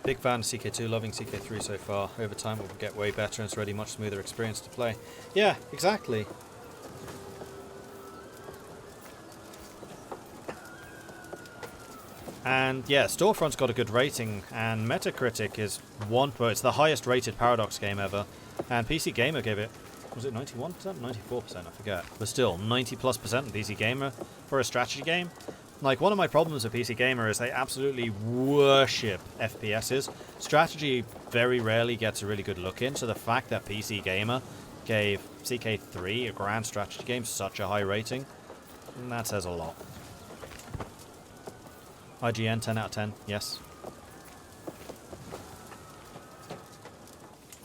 Big fan of CK2, loving CK3 so far. Over time it will get way better and it's already a much smoother experience to play. Yeah, exactly. And yeah, Storefront's got a good rating, and Metacritic is it's the highest rated Paradox game ever. And PC Gamer gave it, was it 91%? 94%, I forget. But still, 90+% on PC Gamer for a strategy game. Like, one of my problems with PC Gamer is they absolutely worship FPSs. Strategy very rarely gets a really good look in, so the fact that PC Gamer gave CK3, a grand strategy game, such a high rating, that says a lot. IGN, 10 out of 10, yes.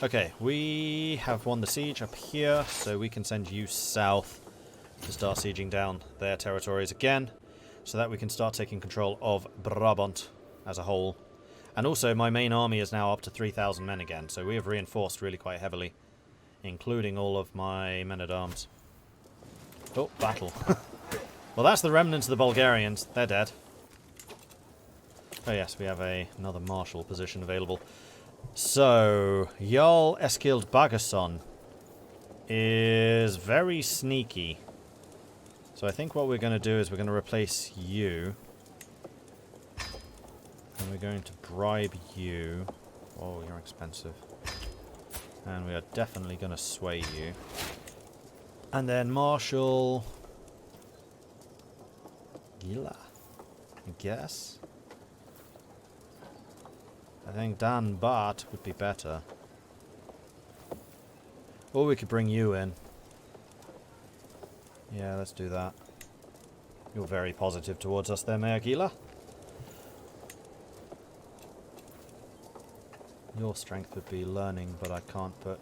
Okay, we have won the siege up here, so we can send you south to start sieging down their territories again, so that we can start taking control of Brabant as a whole. And also, my main army is now up to 3,000 men again, so we have reinforced really quite heavily, including all of my men-at-arms. Oh, battle. Well, that's the remnants of the Bulgarians. They're dead. Oh yes, we have another martial position available. So, Jarl Eskild Bagason is very sneaky. So I think what we're going to do is we're going to replace you. And we're going to bribe you. Oh, you're expensive. And we are definitely going to sway you. And then Marshal Gila, I guess. I think Dan Bart would be better. Or we could bring you in. Yeah, let's do that. You're very positive towards us there, Mayor Gila. Your strength would be learning, but I can't put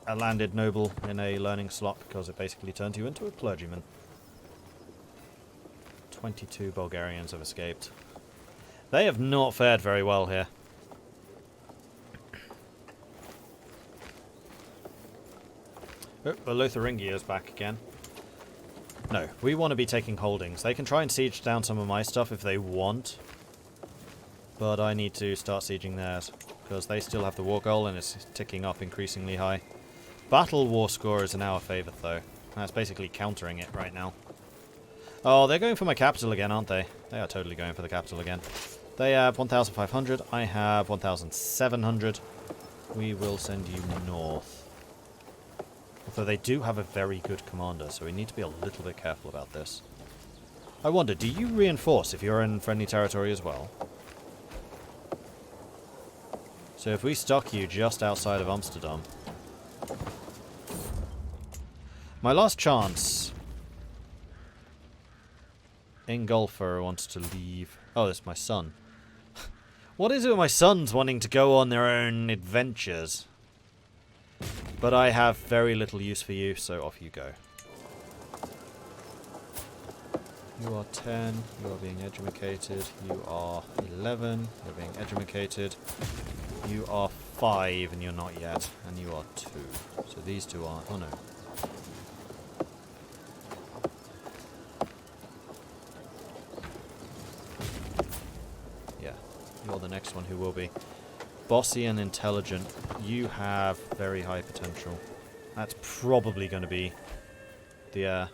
a landed noble in a learning slot because it basically turns you into a clergyman. 22 Bulgarians have escaped. They have not fared very well here. Oh, the Lotharingia is back again. No, we want to be taking holdings. They can try and siege down some of my stuff if they want. But I need to start sieging theirs. Because they still have the war goal and it's ticking up increasingly high. Battle war score is in our favour though. That's basically countering it right now. Oh, they're going for my capital again, aren't they? They are totally going for the capital again. They have 1,500. I have 1,700. We will send you north. Although they do have a very good commander, so we need to be a little bit careful about this. I wonder, do you reinforce if you're in friendly territory as well? So if we stock you just outside of Amsterdam... My last chance. Ingolfer wants to leave. Oh, that's my son. What is it with my sons wanting to go on their own adventures? But I have very little use for you, so off you go. You are 10, you are being educated. You are 11, you're being educated. You are 5, and you're not yet. And you are 2. So these two are... Oh no. Yeah, you're the next one who will be. Bossy and intelligent. You have very high potential. That's probably going to be the... Are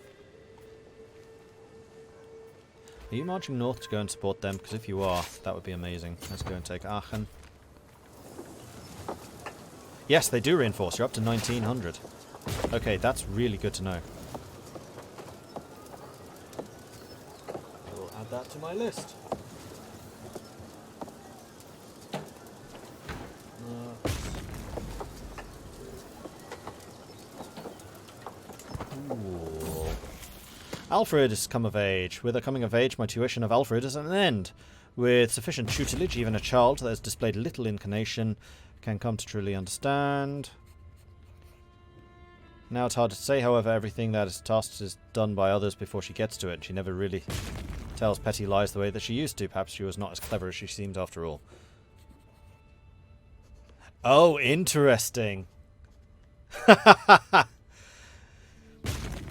you marching north to go and support them? Because if you are, that would be amazing. Let's go and take Aachen. Yes, they do reinforce. You're up to 1,900. Okay, that's really good to know. I will add that to my list. Alfred has come of age. With her coming of age, my tuition of Alfred is at an end. With sufficient tutelage, even a child that has displayed little inclination can come to truly understand. Now it's hard to say, however, everything that is tasked is done by others before she gets to it. She never really tells petty lies the way that she used to. Perhaps she was not as clever as she seemed after all. Oh, interesting.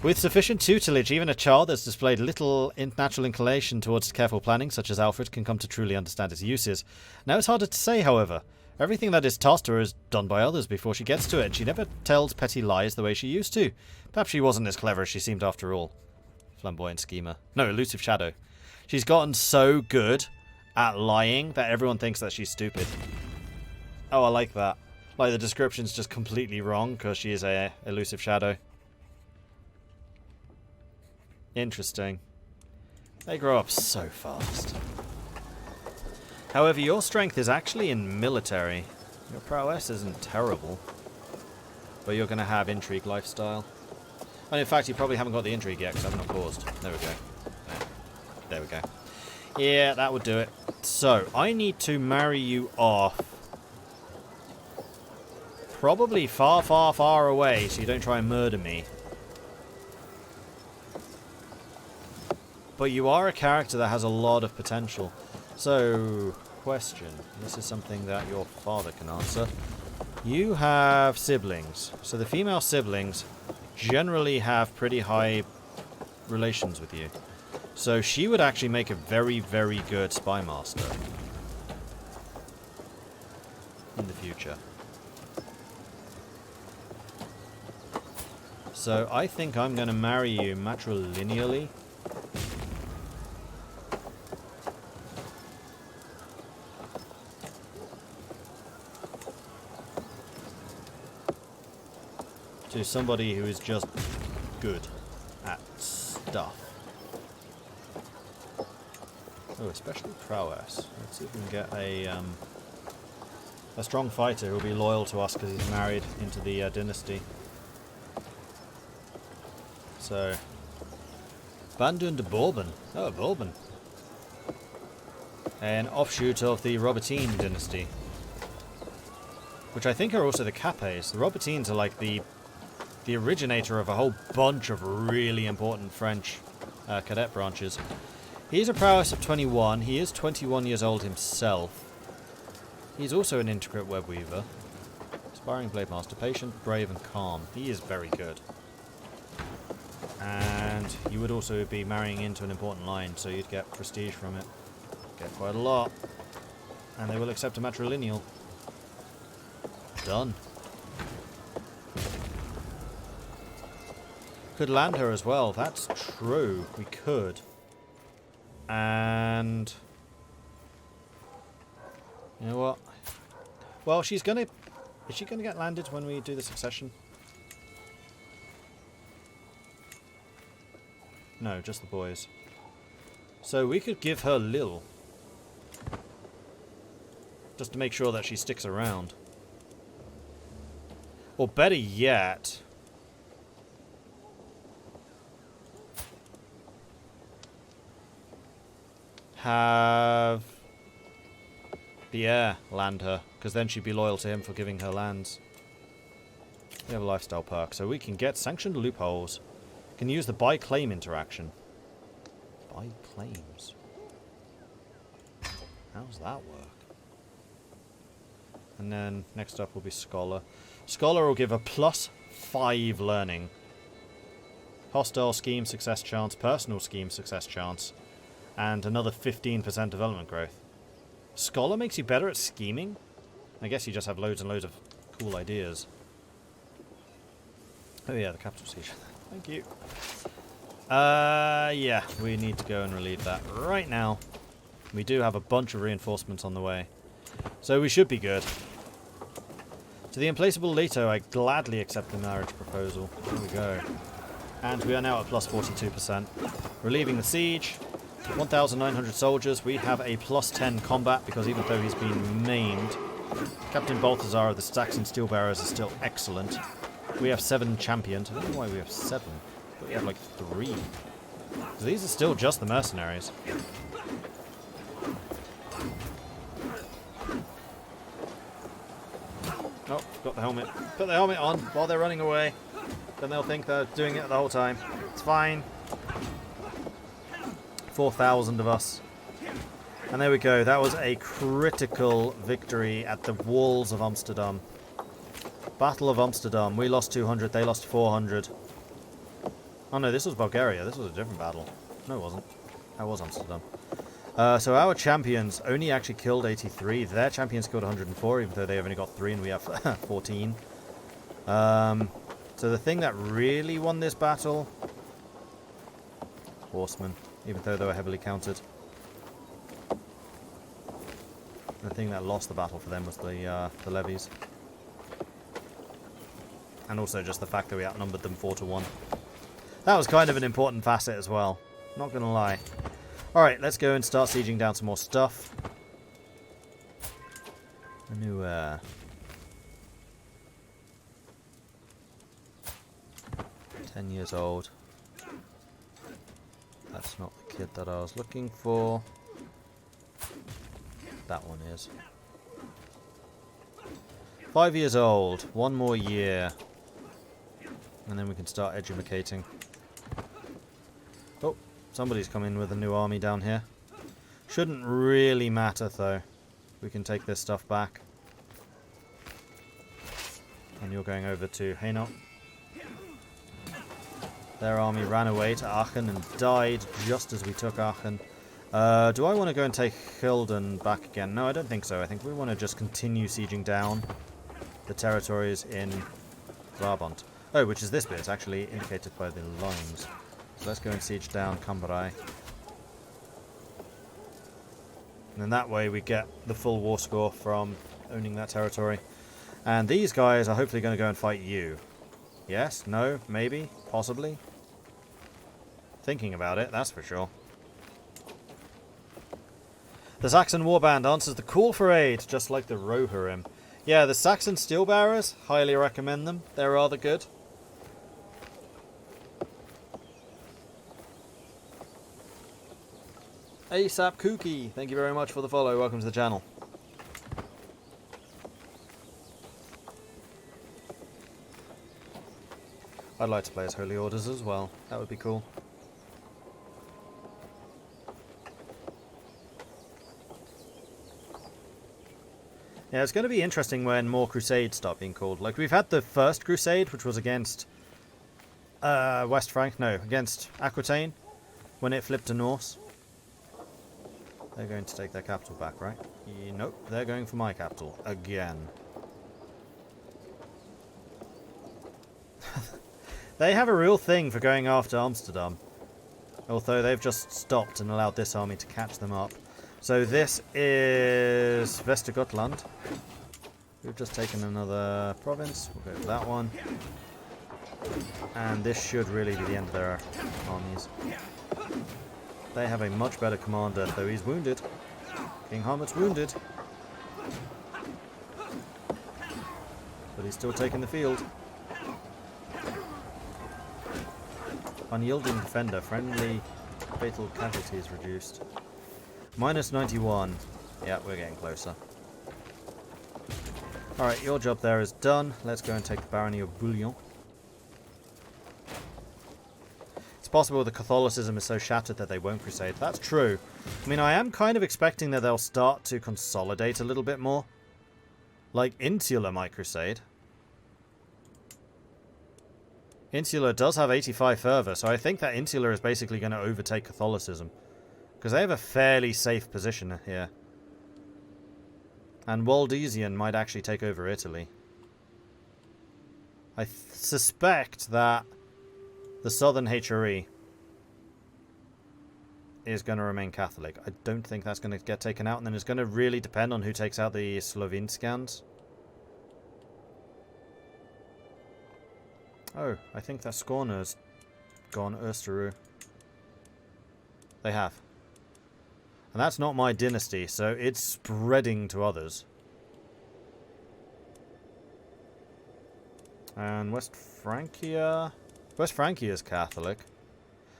With sufficient tutelage, even a child that's displayed little natural inclination towards careful planning, such as Alfred, can come to truly understand its uses. Now it's harder to say, however. Everything that is tossed to her is done by others before she gets to it. She never tells petty lies the way she used to. Perhaps she wasn't as clever as she seemed after all. Flamboyant schemer. No, elusive shadow. She's gotten so good at lying that everyone thinks that she's stupid. Oh, I like that. Like, the description's just completely wrong because she is a elusive shadow. Interesting. They grow up so fast. However, your strength is actually in military. Your prowess isn't terrible. But you're going to have intrigue lifestyle. And in fact, you probably haven't got the intrigue yet because I haven't paused. There we go. There we go. Yeah, that would do it. So, I need to marry you off. Probably far, far, far away so you don't try and murder me. But you are a character that has a lot of potential. So, question. This is something that your father can answer. You have siblings. So the female siblings generally have pretty high relations with you. So she would actually make a very, very good spy master. In the future. So I think I'm going to marry you matrilineally. To somebody who is just good at stuff. Oh, especially prowess. Let's see if we can get a strong fighter who will be loyal to us because he's married into the dynasty. So, Bandun de Bourbon. Oh, Bourbon. An offshoot of the Robertine dynasty. Which I think are also the Capets. The Robertines are like the originator of a whole bunch of really important French cadet branches. He's a prowess of 21. He is 21 years old himself. He's also an intricate web weaver. Aspiring blade master, patient, brave, and calm. He is very good. And you would also be marrying into an important line, so you'd get prestige from it. Get quite a lot. And they will accept a matrilineal. Done. Could land her as well. That's true. We could. And you know what? Well, she's gonna. Is she gonna get landed when we do the succession? No, just the boys. So we could give her Lil. Just to make sure that she sticks around. Or better yet, have the heir land her, because then she'd be loyal to him for giving her lands. We have a lifestyle perk, so we can get sanctioned loopholes. Can use the buy claim interaction. Buy claims. How's that work? And then next up will be scholar. Scholar will give a +5 learning. Hostile scheme success chance, personal scheme success chance. And another 15% development growth. Scholar makes you better at scheming? I guess you just have loads and loads of cool ideas. Oh yeah, the capital siege. Thank you. Yeah, we need to go and relieve that right now. We do have a bunch of reinforcements on the way. So we should be good. To the implaceable Leto, I gladly accept the marriage proposal. There we go. And we are now at +42%. Relieving the siege. 1,900 soldiers. We have a +10 combat because even though he's been maimed, Captain Balthazar of the Saxon Steelbearers is still excellent. We have 7 champions. I don't know why we have 7. But we have like 3. So these are still just the mercenaries. Oh, got the helmet. Put the helmet on while they're running away. Then they'll think they're doing it the whole time. It's fine. 4,000 of us. And there we go. That was a critical victory at the walls of Amsterdam. Battle of Amsterdam. We lost 200. They lost 400. Oh no, this was Bulgaria. This was a different battle. No, it wasn't. That was Amsterdam. So our champions only actually killed 83. Their champions killed 104, even though they've only got 3 and we have 14. So the thing that really won this battle... Horsemen, even though they were heavily countered. The thing that lost the battle for them was the levies. And also just the fact that we outnumbered them 4-1. That was kind of an important facet as well. Not gonna lie. Alright, let's go and start sieging down some more stuff. A new, 10 years old. That's not the kid that I was looking for. That one is. 5 years old. 1 more year. And then we can start educating. Oh, somebody's come in with a new army down here. Shouldn't really matter though. We can take this stuff back. And you're going over to Hainaut. Their army ran away to Aachen and died just as we took Aachen. Do I want to go and take Hilden back again? No, I don't think so. I think we want to just continue sieging down the territories in Brabant. Oh, which is this bit. It's actually indicated by the lines. So let's go and siege down Cambrai. And then that way we get the full war score from owning that territory. And these guys are hopefully going to go and fight you. Yes? No? Maybe? Possibly? Thinking about it, that's for sure. The Saxon Warband answers the call for aid, just like the Rohirrim. Yeah, the Saxon Steel Bearers, highly recommend them. They're rather good. ASAP Kooky, thank you very much for the follow. Welcome to the channel. I'd like to play as Holy Orders as well. That would be cool. Yeah, it's going to be interesting when more crusades start being called. Like, we've had the first crusade, which was against against Aquitaine, when it flipped to Norse. They're going to take their capital back, right? Nope, they're going for my capital. Again. They have a real thing for going after Amsterdam. Although they've just stopped and allowed this army to catch them up. So this is Gotland. We've just taken another province. We'll go for that one. And this should really be the end of their armies. They have a much better commander, though he's wounded. King Hamlet's wounded. But he's still taking the field. Unyielding defender. Friendly fatal casualties reduced. Minus 91. Yeah, we're getting closer. Alright, your job there is done. Let's go and take the Barony of Bouillon. It's possible that Catholicism is so shattered that they won't crusade. That's true. I mean, I am kind of expecting that they'll start to consolidate a little bit more. Like, Insula might crusade. Insula does have 85 fervor, so I think that Insula is basically going to overtake Catholicism. Because they have a fairly safe position here. And Waldensian might actually take over Italy. I suspect that the southern HRE is going to remain Catholic. I don't think that's going to get taken out, and then it's going to really depend on who takes out the Slovenskans. Oh, I think that Skåne's gone Österö. They have. And that's not my dynasty, so it's spreading to others. And West Francia... West Francia is Catholic.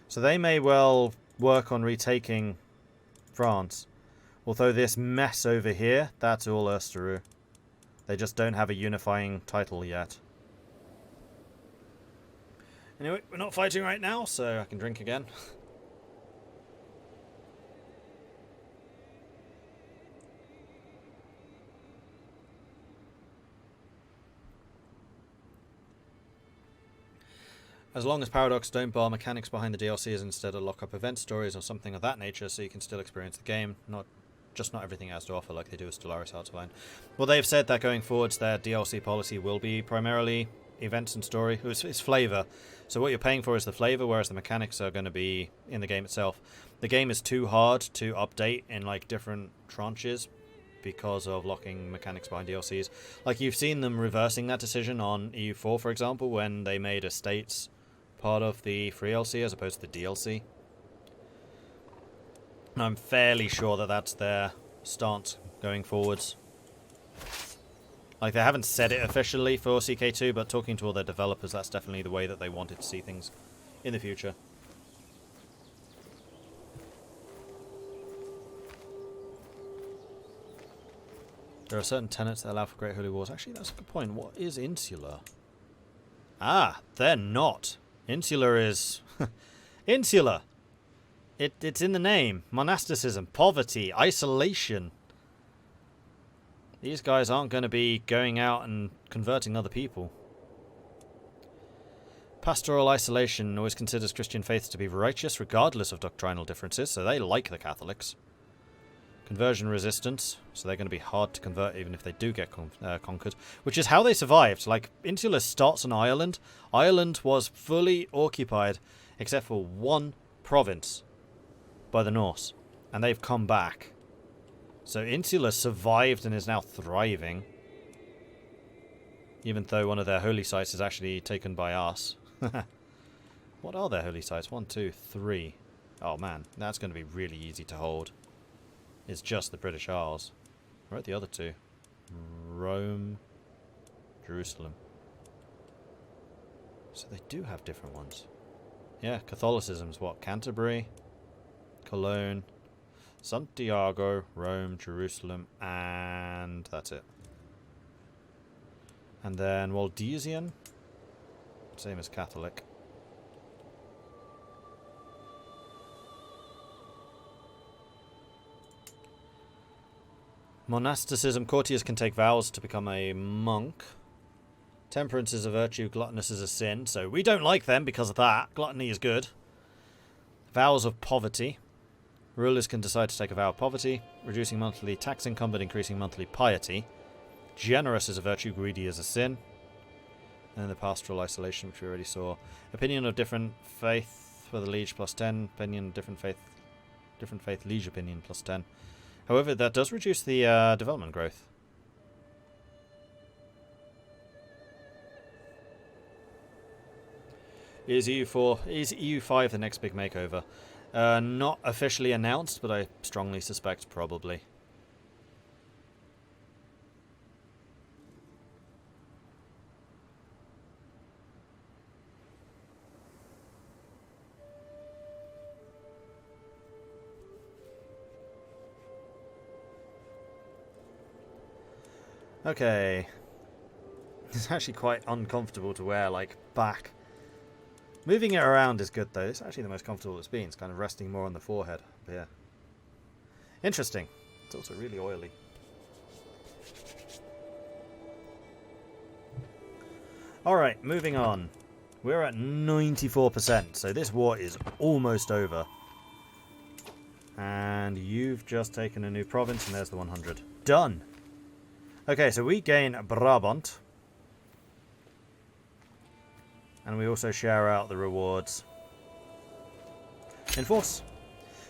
So they may well work on retaking France. Although this mess over here, that's all Österö. They just don't have a unifying title yet. Anyway, we're not fighting right now, so I can drink again. As long as Paradox don't bar mechanics behind the DLCs, instead of lock up event stories or something of that nature, so you can still experience the game, not everything it has to offer like they do with Stellaris Hearts-of-Iron. Well, they've said that going forwards, their DLC policy will be primarily events and story. It's flavour. So what you're paying for is the flavour, whereas the mechanics are going to be in the game itself. The game is too hard to update in like different tranches because of locking mechanics behind DLCs. Like, you've seen them reversing that decision on EU4, for example, when they made estates part of the free LC as opposed to the DLC. I'm fairly sure that that's their stance going forwards. Like, they haven't said it officially for CK2, but talking to all their developers, that's definitely the way that they wanted to see things in the future. There are certain tenets that allow for Great Holy Wars. Actually, that's a good point. What is insular? Ah, they're not. Insular is... insular! It's in the name. Monasticism, poverty, isolation. These guys aren't going to be going out and converting other people. Pastoral isolation always considers Christian faith to be righteous regardless of doctrinal differences, so they like the Catholics. Conversion resistance, so they're going to be hard to convert even if they do get conquered, which is how they survived. Like, Insula starts on Ireland. Ireland was fully occupied except for one province by the Norse, and they've come back. So Insula survived and is now thriving, even though one of their holy sites is actually taken by us. What are their holy sites? 1, 2, 3. Oh man, that's going to be really easy to hold. It's just the British Isles. Where are the other two? Rome, Jerusalem. So they do have different ones. Yeah, Catholicism's what? Canterbury, Cologne, Santiago, Rome, Jerusalem, and that's it. And then Waldensian, same as Catholic. Monasticism, courtiers can take vows to become a monk. Temperance is a virtue, gluttonous is a sin, so we don't like them because of that. Gluttony is good. Vows of poverty. Rulers can decide to take a vow of poverty, reducing monthly tax income but increasing monthly piety. Generous is a virtue, greedy is a sin. And the pastoral isolation, which we already saw. Opinion of different faith for the liege plus 10. Opinion of different faith liege opinion plus 10. However, that does reduce the development growth. Is EU5 the next big makeover? Not officially announced, but I strongly suspect probably. Okay. It's actually quite uncomfortable to wear, like, back. Moving it around is good, though. It's actually the most comfortable it's been. It's kind of resting more on the forehead. But yeah. Interesting. It's also really oily. Alright, moving on. We're at 94%, so this war is almost over. And you've just taken a new province, and there's the 100. Done! Okay, so we gain Brabant. And we also share out the rewards. Enforce.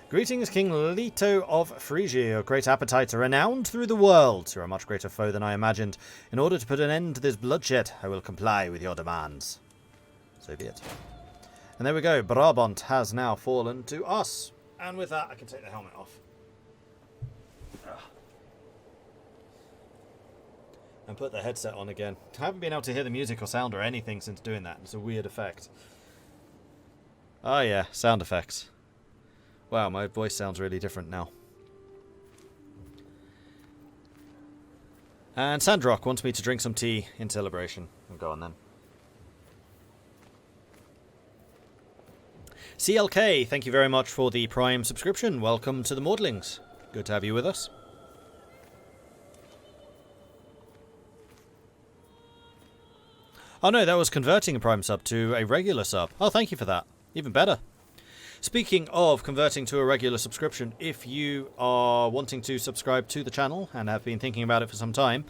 Greetings, King Leto of Phrygia. Your great appetites are renowned through the world. You're a much greater foe than I imagined. In order to put an end to this bloodshed, I will comply with your demands. So be it. And there we go. Brabant has now fallen to us. And with that, I can take the helmet off. And put the headset on again. I haven't been able to hear the music or sound or anything since doing that. It's a weird effect. Oh yeah, sound effects. Wow, my voice sounds really different now. And Sandrock wants me to drink some tea in celebration. I'll go on then. CLK, thank you very much for the Prime subscription. Welcome to the Maudlings. Good to have you with us. Oh no, that was converting a Prime sub to a regular sub. Oh, thank you for that. Even better. Speaking of converting to a regular subscription, if you are wanting to subscribe to the channel and have been thinking about it for some time,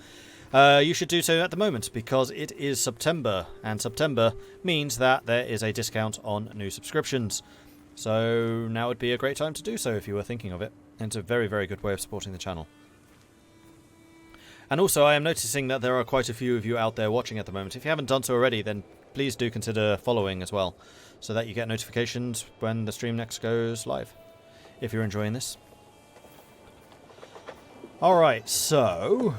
you should do so at the moment because it is September, and September means that there is a discount on new subscriptions. So now would be a great time to do so if you were thinking of it. And it's a very, very good way of supporting the channel. And also, I am noticing that there are quite a few of you out there watching at the moment. If you haven't done so already, then please do consider following as well, so that you get notifications when the stream next goes live, if you're enjoying this. Alright, so...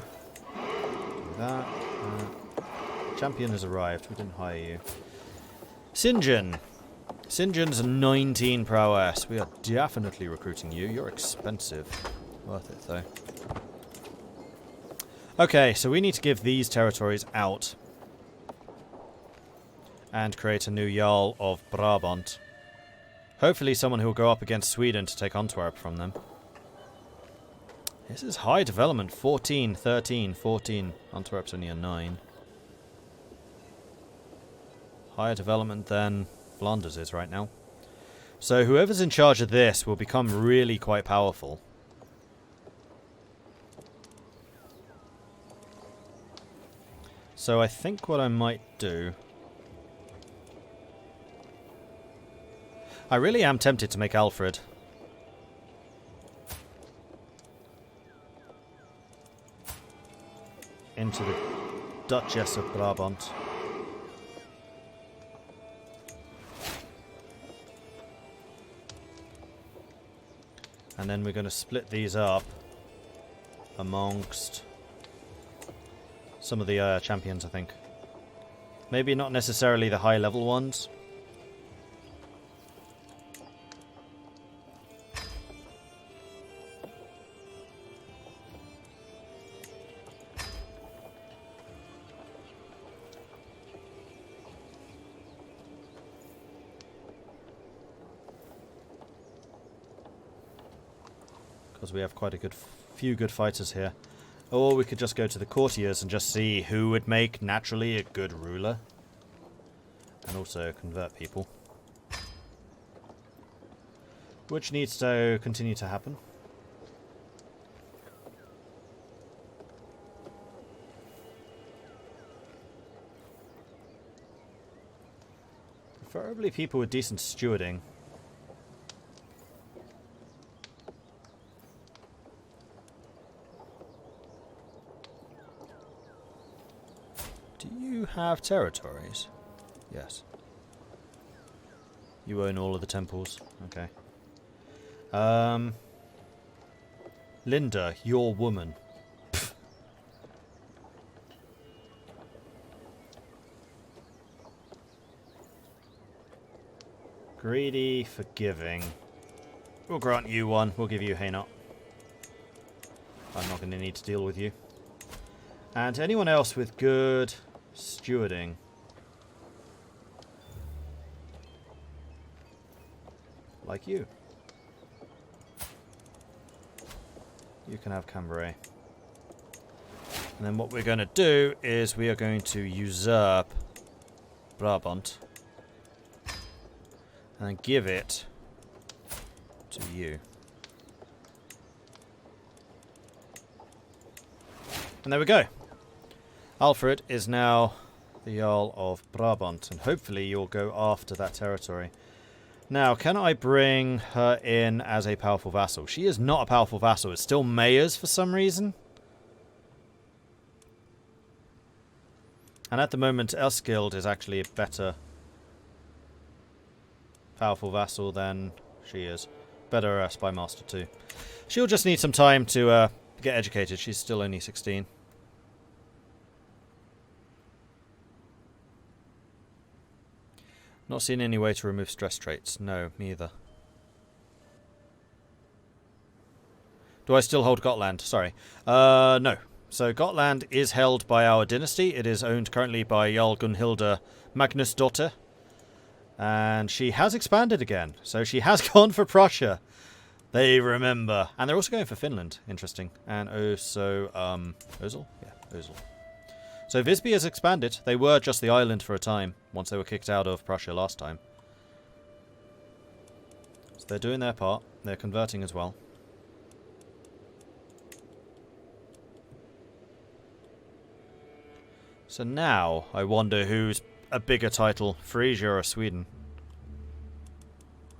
that champion has arrived. We didn't hire you. Sinjin. Sinjin's 19 prowess. We are definitely recruiting you. You're expensive. Worth it, though. Okay, so we need to give these territories out. And create a new Jarl of Brabant. Hopefully someone who will go up against Sweden to take Antwerp from them. This is high development. 14, 13, 14. Antwerp's only a 9. Higher development than Flanders is right now. So whoever's in charge of this will become really quite powerful. So I think what I might do... I really am tempted to make Alfred into the Duchess of Brabant. And then we're going to split these up amongst some of the champions, I think. Maybe not necessarily the high level ones. Because we have quite a few good fighters here. Or we could just go to the courtiers and just see who would make naturally a good ruler. And also convert people. Which needs to continue to happen. Preferably people with decent stewarding. Have territories? Yes. You own all of the temples. Okay. Linda, your woman. Pfft. Greedy, forgiving. We'll grant you one. We'll give you Hainaut. I'm not going to need to deal with you. And anyone else with good stewarding. Like you. You can have Cambrai. And then what we're going to do is we are going to usurp Brabant. And then give it to you. And there we go. Alfred is now the Jarl of Brabant, and hopefully you'll go after that territory. Now, can I bring her in as a powerful vassal? She is not a powerful vassal. It's still Mayor's for some reason. And at the moment, Elskild is actually a better powerful vassal than she is. Better Spymaster too. She'll just need some time to get educated. She's still only 16. Not seeing any way to remove stress traits. No, me either. Do I still hold Gotland? Sorry. No. So Gotland is held by our dynasty. It is owned currently by Jarl Gunhilda Magnusdotter. And she has expanded again. So she has gone for Prussia. They remember. And they're also going for Finland. Interesting. And also, Ozil? Yeah, Ozil. So Visby has expanded. They were just the island for a time, once they were kicked out of Prussia last time. So they're doing their part. They're converting as well. So now, I wonder who's a bigger title, Frisia or Sweden?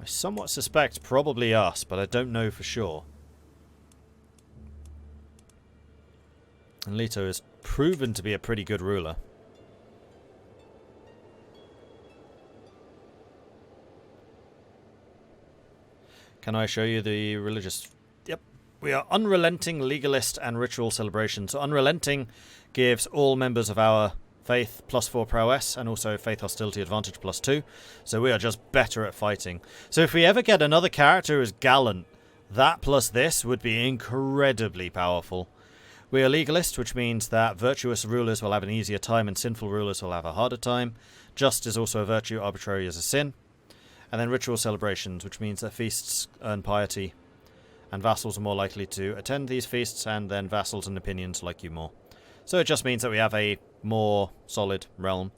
I somewhat suspect probably us, but I don't know for sure. And Leto has proven to be a pretty good ruler. Can I show you the religious... Yep. We are unrelenting, legalist, and ritual celebration. So unrelenting gives all members of our faith +4 prowess, and also faith hostility advantage +2. So we are just better at fighting. So if we ever get another character as gallant, that plus this would be incredibly powerful. We are legalist, which means that virtuous rulers will have an easier time and sinful rulers will have a harder time. Just is also a virtue, arbitrary is a sin. And then ritual celebrations, which means that feasts earn piety, and vassals are more likely to attend these feasts, and then vassals and opinions like you more. So it just means that we have a more solid realm.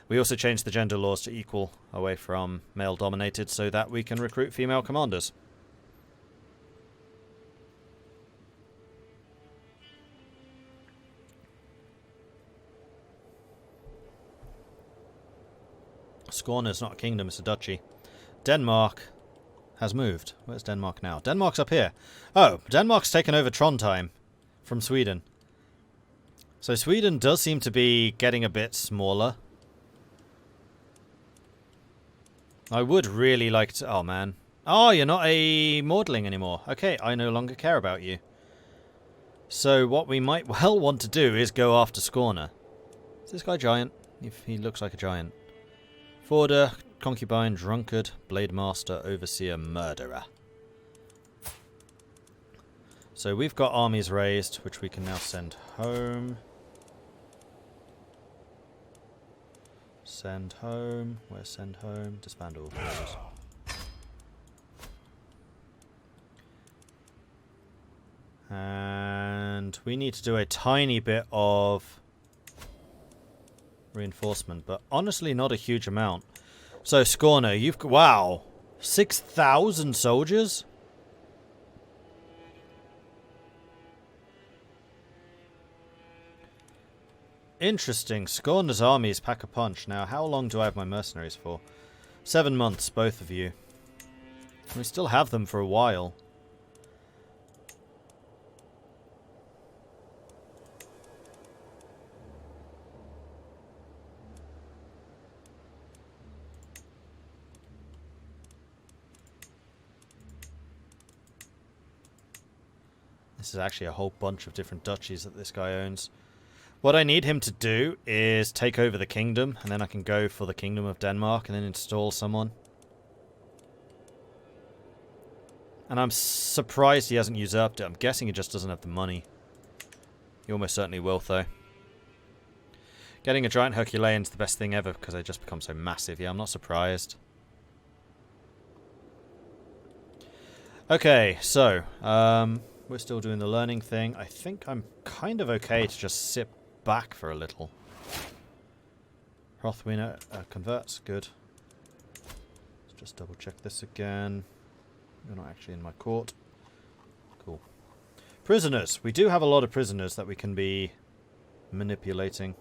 We also changed the gender laws to equal, away from male-dominated, so that we can recruit female commanders. Skåne not a kingdom, it's a duchy. Denmark has moved. Where's Denmark now? Denmark's up here. Oh, Denmark's taken over Trondheim from Sweden. So Sweden does seem to be getting a bit smaller. I would really like to... Oh, man. Oh, you're not a Mordling anymore. Okay, I no longer care about you. So what we might well want to do is go after Skåne. Is this guy giant? If he looks like a giant. Forder, concubine, drunkard, blade master, overseer, murderer. So we've got armies raised, which we can now send home. Send home. Where's send home? Disband all forces. And we need to do a tiny bit of reinforcement, but honestly not a huge amount. So Skåne, you've got, wow, 6,000 soldiers? Interesting. Skåne's armies pack a punch. Now, how long do I have my mercenaries for? 7 months, both of you. We still have them for a while. This is actually a whole bunch of different duchies that this guy owns. What I need him to do is take over the kingdom, and then I can go for the Kingdom of Denmark and then install someone. And I'm surprised he hasn't usurped it. I'm guessing he just doesn't have the money. He almost certainly will, though. Getting a giant Herculean's the best thing ever because they just become so massive. Yeah, I'm not surprised. Okay, so, we're still doing the learning thing. I think I'm kind of okay to just sit back for a little. Hrothwiner converts. Good. Let's just double check this again. You're not actually in my court. Cool. Prisoners. We do have a lot of prisoners that we can be manipulating.